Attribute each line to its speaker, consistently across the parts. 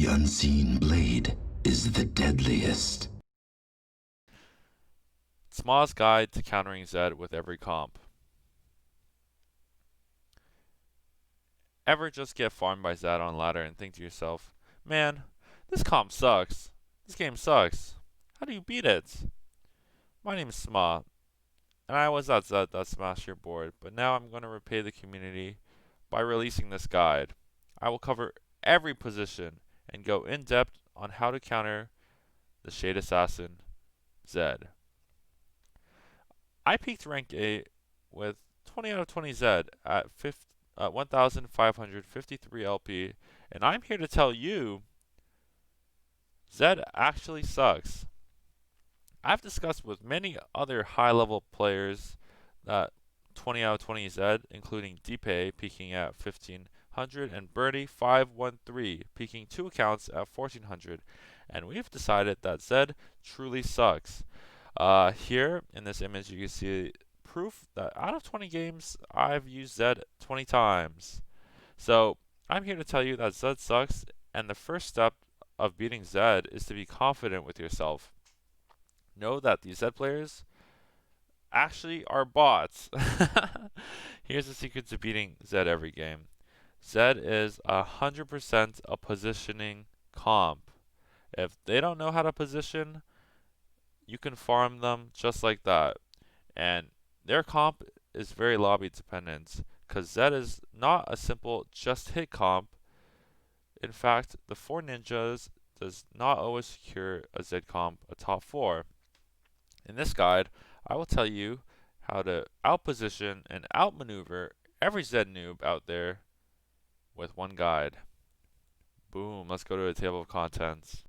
Speaker 1: The unseen blade is the deadliest.
Speaker 2: Tsmaa's Guide to Countering Zed with Every Comp. Ever just get farmed by Zed on ladder and think to yourself, man, this comp sucks. This game sucks. How do you beat it? My name is Tsmmaa, and I was that Zed that smashed your board, but now I'm going to repay the community by releasing this guide. I will cover every position and go in depth on how to counter the Shade Assassin, Zed. I peaked rank 8 with 20 out of 20 Zed at 1,553 LP, and I'm here to tell you Zed actually sucks. I've discussed with many other high level players that 20 out of 20 Zed, including dpei peaking at 1500 and Birdie 513 peaking 2 accounts at 1400, and we've decided that Zed truly sucks. Here in this image you can see proof that out of 20 games I've used Zed 20 times. So I'm here to tell you that Zed sucks, and the first step of beating Zed is to be confident with yourself. Know that these Zed players actually are bots. Here's the secret to beating Zed every game. Zed is 100% a positioning comp. If they don't know how to position, you can farm them just like that. And their comp is very lobby dependent, because Zed is not a simple just hit comp. In fact, the 4 ninjas does not always secure a Zed comp a top 4. In this guide, I will tell you how to outposition and outmaneuver every Zed noob out there with one guide. Boom, let's go to the table of contents.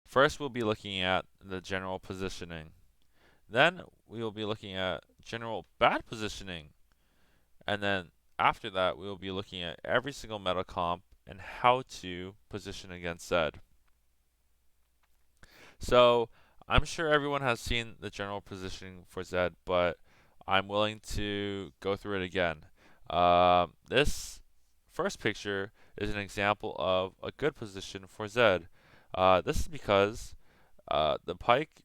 Speaker 2: First, we'll be looking at the general positioning. Then, we will be looking at general bad positioning. And then, after that, we will be looking at every single meta comp and how to position against Zed. So, I'm sure everyone has seen the general positioning for Zed, but I'm willing to go through it again. This first picture is an example of a good position for Zed. This is because the Pike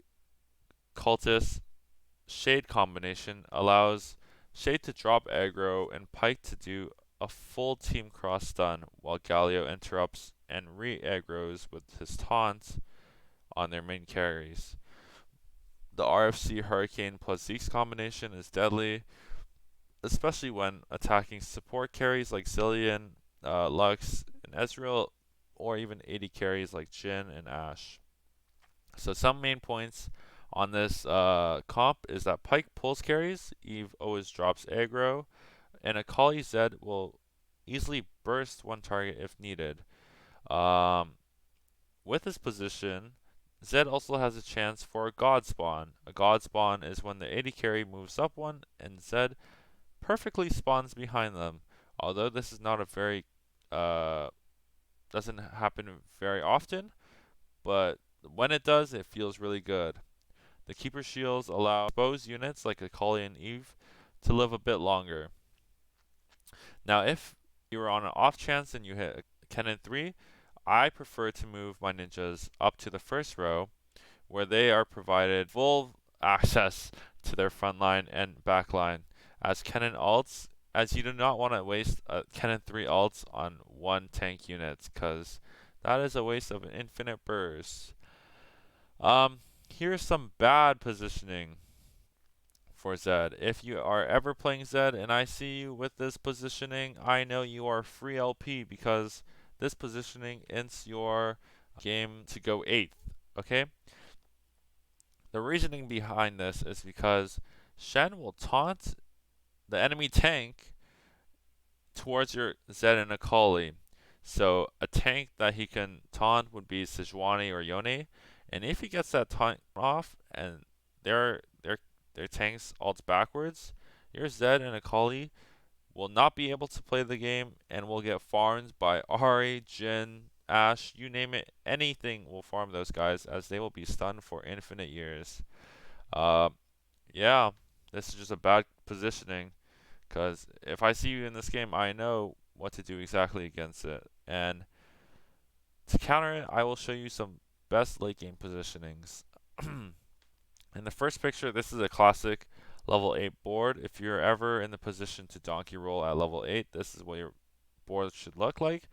Speaker 2: Cultist Shade combination allows Shade to drop aggro and Pike to do a full team cross stun while Galio interrupts and re-aggros with his taunt on their main carries. The RFC Hurricane plus Zeke's combination is deadly, especially when attacking support carries like Zillion, Lux, and Ezreal, or even AD carries like Jhin and Ashe. So some main points on this comp is that Pike pulls carries, Eve always drops aggro, and Akali Zed will easily burst one target if needed. With this position, Zed also has a chance for a God Spawn. A God Spawn is when the AD carry moves up one and Zed perfectly spawns behind them. Although this is not a very doesn't happen very often, but when it does, it feels really good. The Keeper Shields allow exposed units like Akali and Eve to live a bit longer. Now, if you are on an off chance and you hit Kennen 3, I prefer to move my ninjas up to the first row, where they are provided full access to their front line and back line as Kennen ults, as you do not want to waste Kennen 3 ults on one tank unit, because that is a waste of an infinite burst. Here's some bad positioning for Zed. If you are ever playing Zed and I see you with this positioning, I know you are free LP because this positioning ends your game to go 8th. Okay? The reasoning behind this is because Shen will taunt the enemy tank towards your Zed and Akali. So a tank that he can taunt would be Sejuani or Yone, and if he gets that taunt off and their tanks ults backwards, your Zed and Akali will not be able to play the game and will get farmed by Ahri, Jhin, Ashe, you name it, anything will farm those guys as they will be stunned for infinite years. Yeah, this is just a bad positioning because if I see you in this game, I know what to do exactly against it. And To counter it, I will show you some best late game positionings. In the first picture, this is a classic level 8 board. If you're ever in the position to donkey roll at level 8, this is what your board should look like.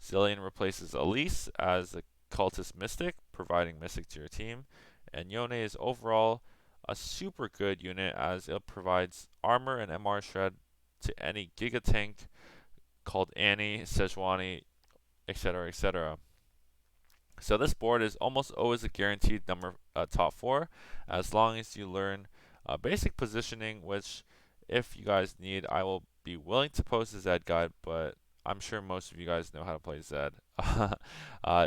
Speaker 2: Zillion replaces Elise as a cultist mystic, providing mystic to your team. And Yone is overall a super good unit as it provides armor and MR shred to any Giga Tank called Annie, Sejuani, etc., etc. So this board is almost always a guaranteed number top 4 as long as you learn basic positioning, which if you guys need, I will be willing to post a Zed guide, but I'm sure most of you guys know how to play Zed.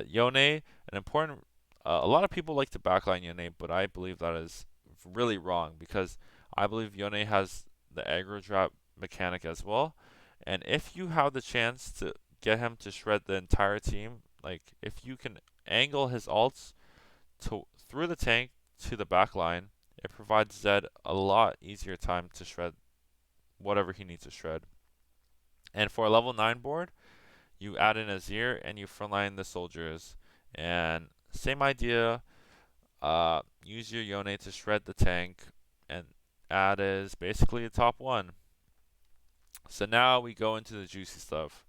Speaker 2: Yone, an important, a lot of people like to backline Yone, but I believe that is really wrong because I believe Yone has the aggro drop mechanic as well. And if you have the chance to get him to shred the entire team, like if you can angle his ults through the tank to the back line, it provides Zed a lot easier time to shred whatever he needs to shred. And for a level 9 board, you add in Azir and you frontline the soldiers. And same idea, use your Yone to shred the tank, and add is basically a top 1. So now we go into the juicy stuff.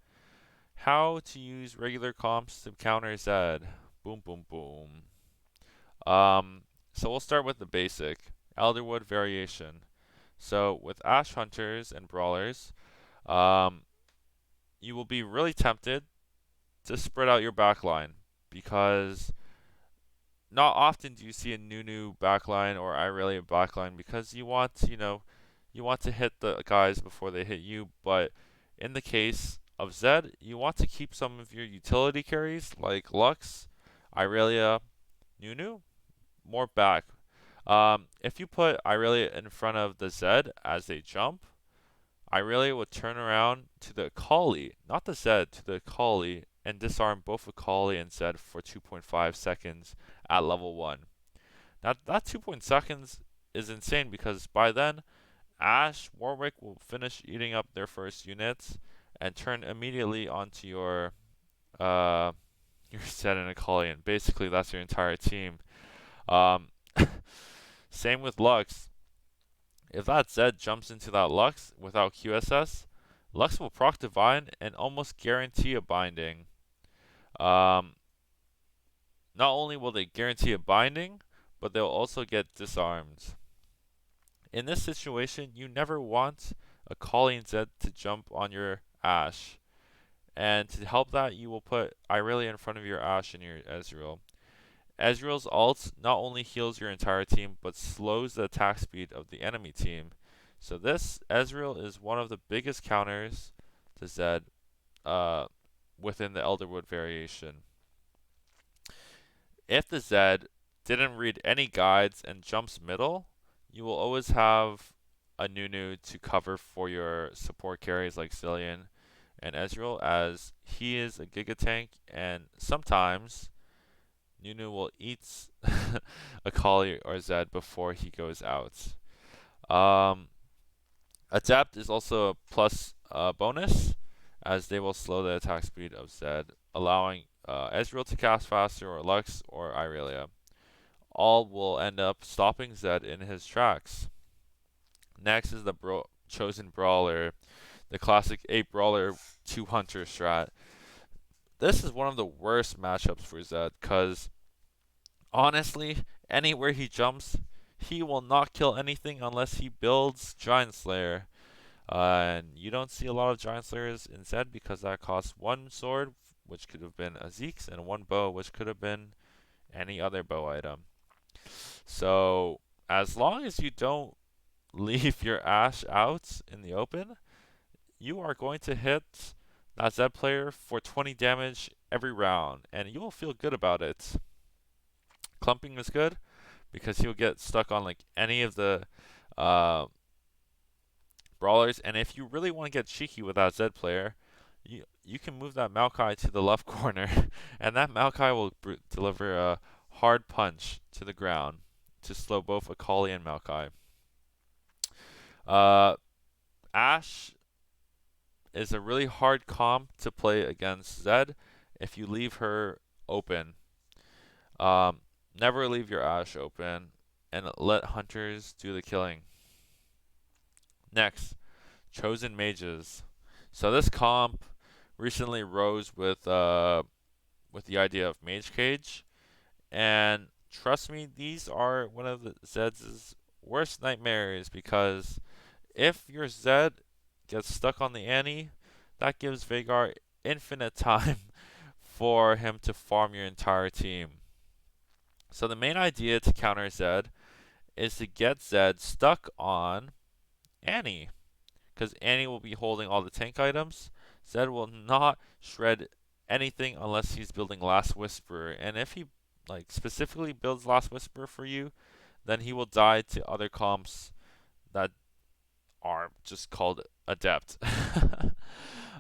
Speaker 2: How to use regular comps to counter Zed. Boom, boom, boom. So we'll start with the basic Elderwood variation. So with Ash Hunters and Brawlers, you will be really tempted to spread out your backline because not often do you see a Nunu backline or Irelia backline because you want to hit the guys before they hit you. But in the case of Zed, you want to keep some of your utility carries like Lux, Irelia, Nunu more back. If you put Irelia in front of the Zed as they jump, Irelia would turn around to the Akali, not the Zed, to the Akali, and disarm both Akali and Zed for 2.5 seconds at level 1. Now, that 2.0 seconds is insane because by then, Ashe, Warwick will finish eating up their first units and turn immediately onto your Zed and Akali, and basically that's your entire team. Same with Lux. If that Zed jumps into that Lux without QSS, Lux will proc Divine and almost guarantee a binding. Not only will they guarantee a binding, but they'll also get disarmed. In this situation, you never want a Colleen Zed to jump on your Ashe. And to help that, you will put Irelia in front of your Ashe and your Ezreal. Ezreal's ult not only heals your entire team, but slows the attack speed of the enemy team. So this Ezreal is one of the biggest counters to Zed within the Elderwood variation. If the Zed didn't read any guides and jumps middle, you will always have a Nunu to cover for your support carries like Zillion and Ezreal, as he is a Giga Tank, and sometimes Nunu will eat Akali or Zed before he goes out. Adapt is also a plus bonus, as they will slow the attack speed of Zed, allowing Ezreal to cast faster, or Lux, or Irelia. All will end up stopping Zed in his tracks. Next is the chosen brawler, the classic 8 brawler 2 hunter strat. This is one of the worst matchups for Zed, because honestly, anywhere he jumps, he will not kill anything unless he builds Giant Slayer. And you don't see a lot of Giant Slayers in Zed because that costs 1 sword, which could have been a Zeke's, and 1 bow, which could have been any other bow item. So, as long as you don't leave your Ashe out in the open, you are going to hit that Zed player for 20 damage every round, and you will feel good about it. Clumping is good because he'll get stuck on like any of the brawlers, and if you really want to get cheeky with that Zed player, you can move that Maokai to the left corner, and that Maokai will deliver a hard punch to the ground to slow both Akali and Maokai. Ashe is a really hard comp to play against Zed if you leave her open. Never leave your Ash open, and let hunters do the killing. Next, chosen mages. So this comp recently rose with the idea of mage cage, and trust me, these are one of the Zed's worst nightmares because if your Zed gets stuck on the Annie, that gives Vhagar infinite time for him to farm your entire team. So the main idea to counter Zed is to get Zed stuck on Annie, because Annie will be holding all the tank items. Zed will not shred anything unless he's building Last Whisper, and if he specifically builds Last Whisper for you, then he will die to other comps that are just called Adept.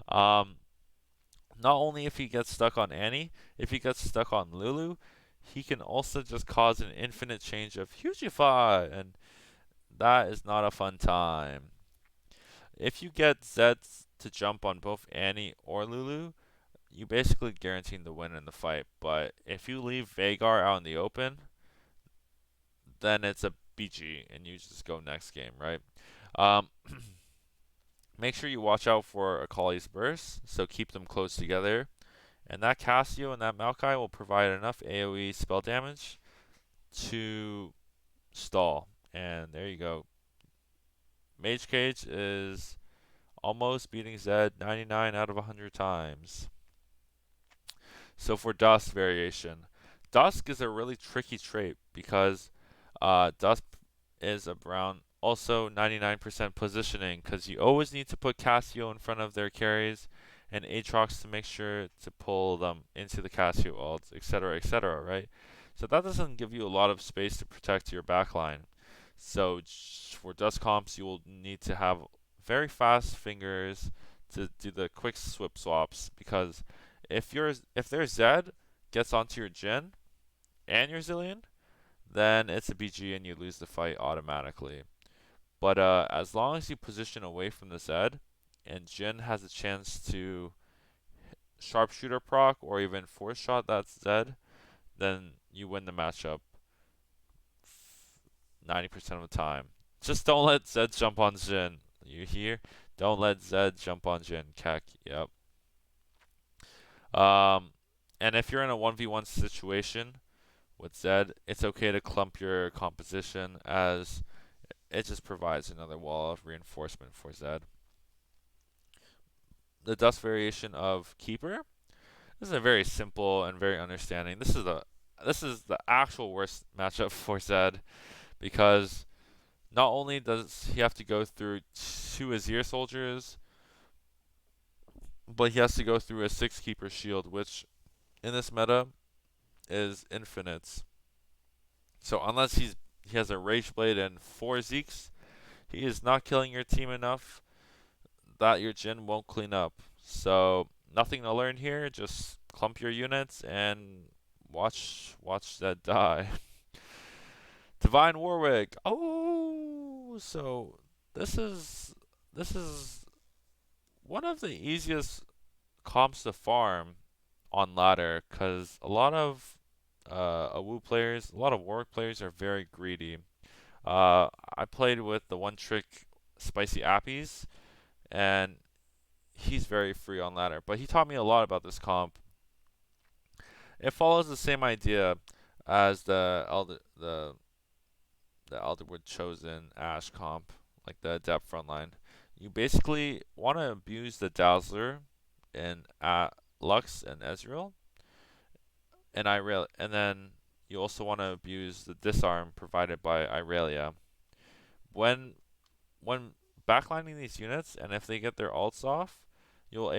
Speaker 2: um, Not only if he gets stuck on Annie, if he gets stuck on Lulu, he can also just cause an infinite change of Hugify, and that is not a fun time. If you get Zeds to jump on both Annie or Lulu, you basically guaranteed the win in the fight. But if you leave Vhagar out in the open, then it's a BG, and you just go next game, right? Um, Make sure you watch out for Akali's burst, so keep them close together. And that Cassio and that Maokai will provide enough AoE spell damage to stall. And there you go. Mage Cage is almost beating Zed 99 out of 100 times. So for Dusk variation, Dusk is a really tricky trait because Dusk is around also 99% positioning because you always need to put Cassio in front of their carries and Aatrox to make sure to pull them into the Cassio ults, etc., right? So that doesn't give you a lot of space to protect your backline. So for Dusk comps, you will need to have very fast fingers to do the quick swip swaps because if their Zed gets onto your Jhin and your Zillion, then it's a BG and you lose the fight automatically. But as long as you position away from the Zed and Jhin has a chance to sharpshooter proc or even force shot that Zed, then you win the matchup 90% of the time. Just don't let Zed jump on Jhin. You hear? Don't let Zed jump on Jhin. Keck. Yep. And if you're in a 1v1 situation with Zed, it's okay to clump your composition as it just provides another wall of reinforcement for Zed. The Dust variation of Keeper. This is a very simple and very understanding. This is the actual worst matchup for Zed because not only does he have to go through 2 Azir soldiers, but he has to go through a 6 Keeper shield, which in this meta is infinite. So unless he has a Rage Blade and 4 Zeeks, he is not killing your team enough that your Jhin won't clean up. So nothing to learn here. Just clump your units and watch that die. Divine Warwick. Oh, so this is one of the easiest comps to farm on ladder because a lot of AWU players, a lot of Warwick players are very greedy. I played with the one trick Spicy Appies, and he's very free on ladder. But he taught me a lot about this comp. It follows the same idea as the Elderwood Chosen Ash comp, like the Adept frontline. You basically want to abuse the Dazzler in Lux and Ezreal, and and then you also want to abuse the disarm provided by Irelia. When when backlining these units, and if they get their ults off, you'll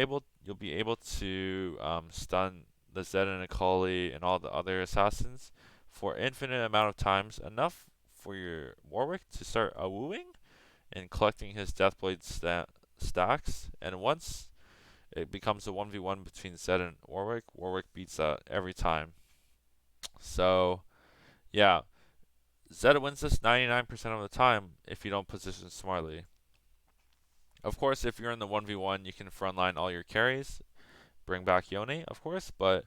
Speaker 2: be able to stun the Zed and Akali and all the other assassins for infinite amount of times, enough for your Warwick to start wooing and collecting his Deathblade stacks. And once it becomes a 1v1 between Zed and Warwick, Warwick beats that every time. So yeah, Zed wins this 99% of the time if you don't position smartly. Of course, if you're in the 1v1, you can frontline all your carries, bring back Yone, of course, but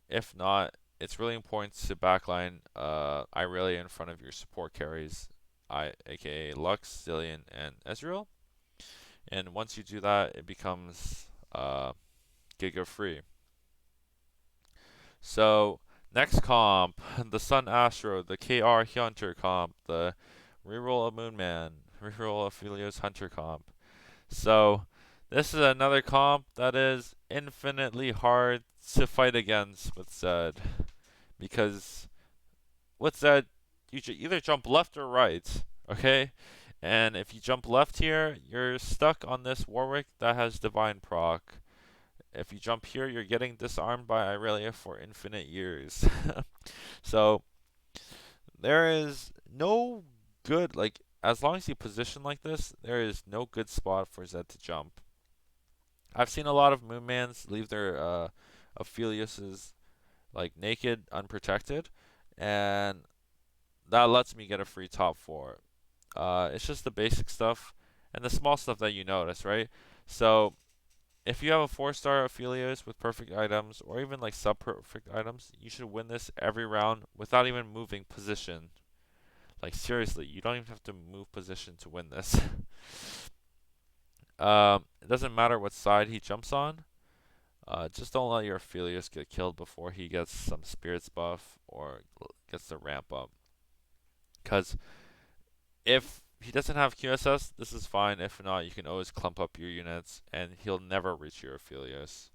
Speaker 2: If not, it's really important to backline Irelia in front of your support carries, aka Lux, Zillion, and Ezreal. And once you do that, it becomes Giga free. So next comp, the Sun Astro, the KR Hunter comp, the reroll of Moonman, reroll of Helios Hunter comp. So this is another comp that is infinitely hard to fight against with Zed, because with Zed you either jump left or right, okay? And if you jump left here, you're stuck on this Warwick that has Divine proc. If you jump here, you're getting disarmed by Irelia for infinite years. So there is no good, like, as long as you position like this, there is no good spot for Zed to jump. I've seen a lot of Moonmans leave their Aphelios's like naked, unprotected, and that lets me get a free top 4. It's just the basic stuff and the small stuff that you notice, right? So if you have a 4-star Aphelios with perfect items, or even like sub-perfect items, you should win this every round without even moving position. Like seriously, you don't even have to move position to win this. It doesn't matter what side he jumps on. Just don't let your Aphelios get killed before he gets some spirits buff or gets the ramp up. Because if he doesn't have QSS, this is fine. If not, you can always clump up your units, and he'll never reach your Aphelios.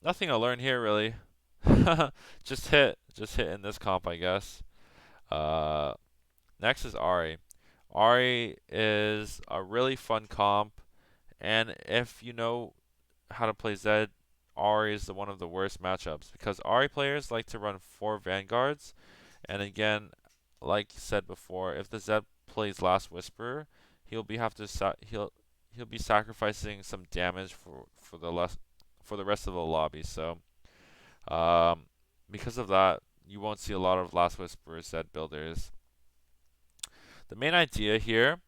Speaker 2: Nothing to learn here, really. Just hit in this comp, I guess. Next is Ahri. Ahri is a really fun comp, and if you know how to play Zed, Ahri is one of the worst matchups, because Ahri players like to run 4 Vanguards, and again, like said before, if the Zed plays Last Whisperer, he'll be sacrificing some damage for the rest of the lobby. So um, because of that, you won't see a lot of Last Whisperer Zed builders. The main idea here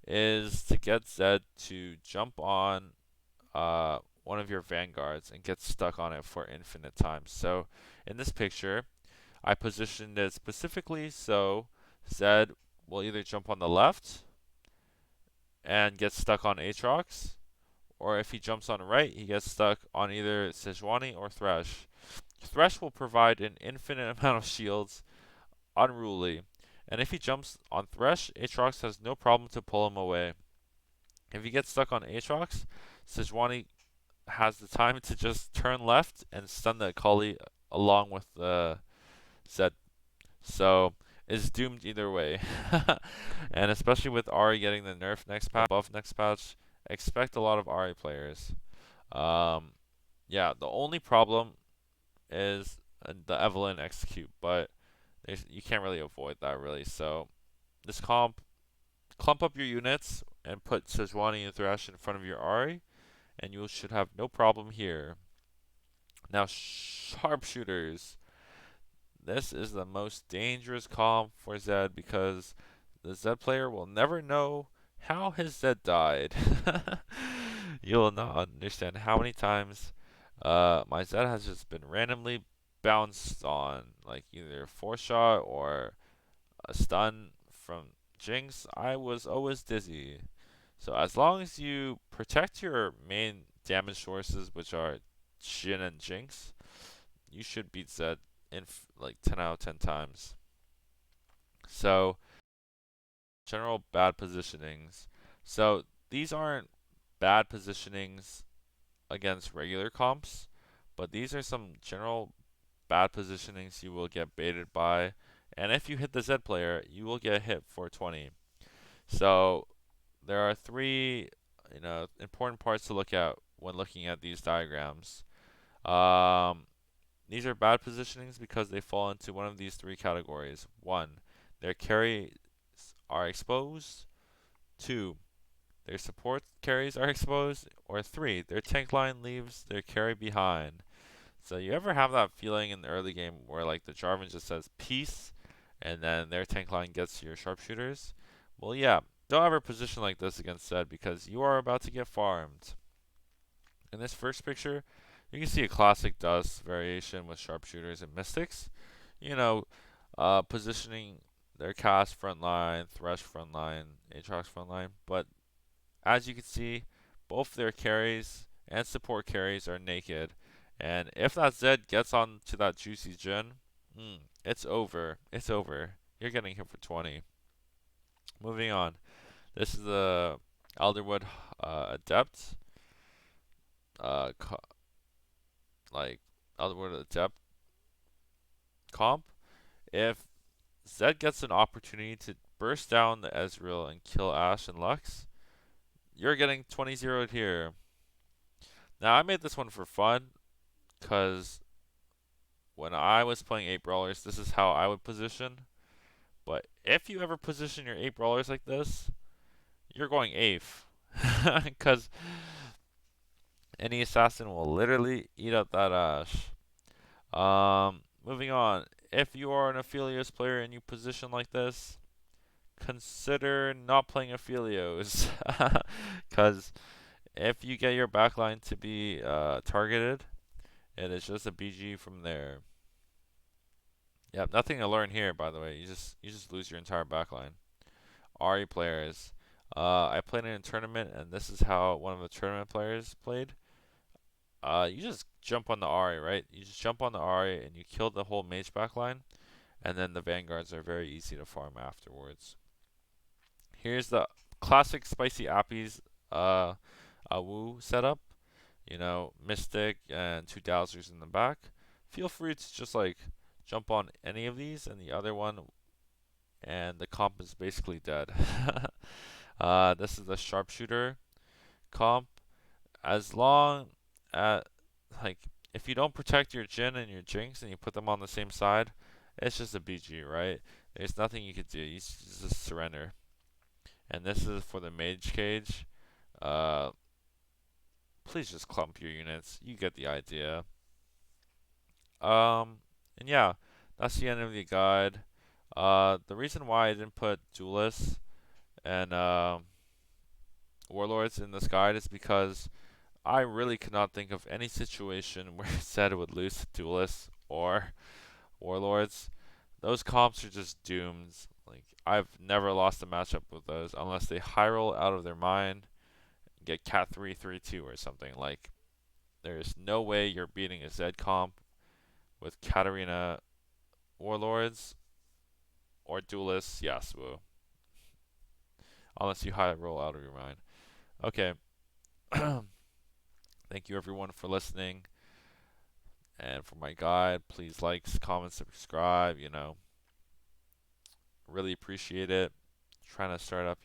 Speaker 2: is to get Zed to jump on one of your Vanguards and get stuck on it for infinite time. So in this picture, I positioned it specifically so Zed will either jump on the left and get stuck on Aatrox, or if he jumps on the right, he gets stuck on either Sejuani or Thresh. Thresh will provide an infinite amount of shields, unruly, and if he jumps on Thresh, Aatrox has no problem to pull him away. If he gets stuck on Aatrox, Sejuani has the time to just turn left and stun the Akali along with the Zed. So it's doomed either way. And especially with Ahri getting the nerf next patch, buff next patch, expect a lot of Ahri players. Yeah, the only problem is the Evelynn execute, but you can't really avoid that really. So this clump up your units and put Sejuani and Thresh in front of your Ahri, and you should have no problem here. Now, sharpshooters. This is the most dangerous comp for Zed, because the Zed player will never know how his Zed died. You will not understand how many times my Zed has just been randomly bounced on, like either 4-shot or a stun from Jinx. I was always dizzy. So as long as you protect your main damage sources, which are Shin and Jinx, you should beat Zed in like 10 out of 10 times. So general bad positionings. So these aren't bad positionings against regular comps, but these are some general bad positionings you will get baited by. And if you hit the Zed player, you will get hit for 20. So there are 3, important parts to look at when looking at these diagrams. These are bad positionings because they fall into one of these 3 categories. 1, their carries are exposed. 2, their support carries are exposed. Or 3, their tank line leaves their carry behind. So you ever have that feeling in the early game where like the Jarvan just says peace and then their tank line gets your sharpshooters? Well, yeah, don't ever position like this against Zed, because you are about to get farmed. In this first picture, You can see a classic dust variation with sharpshooters and mystics. You know, positioning their cast front line, Thresh front line, Aatrox front line. But as you can see, both their carries and support carries are naked. And if that Zed gets onto that juicy Jhin, it's over. It's over. You're getting him for 20. Moving on. This is the Elderwood Adept. Uh, like Elderwood Adept comp. If Zed gets an opportunity to burst down the Ezreal and kill Ashe and Lux, you're getting 20-0'd here. Now, I made this one for fun, because when I was playing 8 Brawlers, this is how I would position. But if you ever position your 8 Brawlers like this, you're going 8th. Because any assassin will literally eat up that Ashe. Moving on. If you are an Aphelios player and you position like this, consider not playing Aphelios. Because if you get your backline to be targeted, it is just a BG from there. Yep, nothing to learn here, by the way. You just lose your entire backline. Ahri players. I played in a tournament, and this is how one of the tournament players played. You just jump on the Ahri, right? You just jump on the Ahri, and you kill the whole mage backline, and then the vanguards are very easy to farm afterwards. Here's the classic spicy appies Awu setup. You know, Mystic and 2 Dowsers in the back. Feel free to just like jump on any of these, and the other one, and the comp is basically dead. This is the sharpshooter comp. As long as, like, if you don't protect your Jhin and your Jinx and you put them on the same side, it's just a BG, right? There's nothing you could do. You just surrender. And this is for the mage cage. Please just clump your units. You get the idea. And yeah, that's the end of the guide. The reason why I didn't put duelists and warlords in this guide is because I really could not think of any situation where Zed would lose to duelists or warlords. Those comps are just doomed. Like, I've never lost a matchup with those unless they high roll out of their mind, get cat 3-3-2 or something. Like, there's no way you're beating a Zed comp with Katarina warlords or duelists Yasuo, unless you high roll out of your mind. Okay. Thank you everyone for listening. And for my guide, please like, comment, subscribe, really appreciate it. Trying to start up,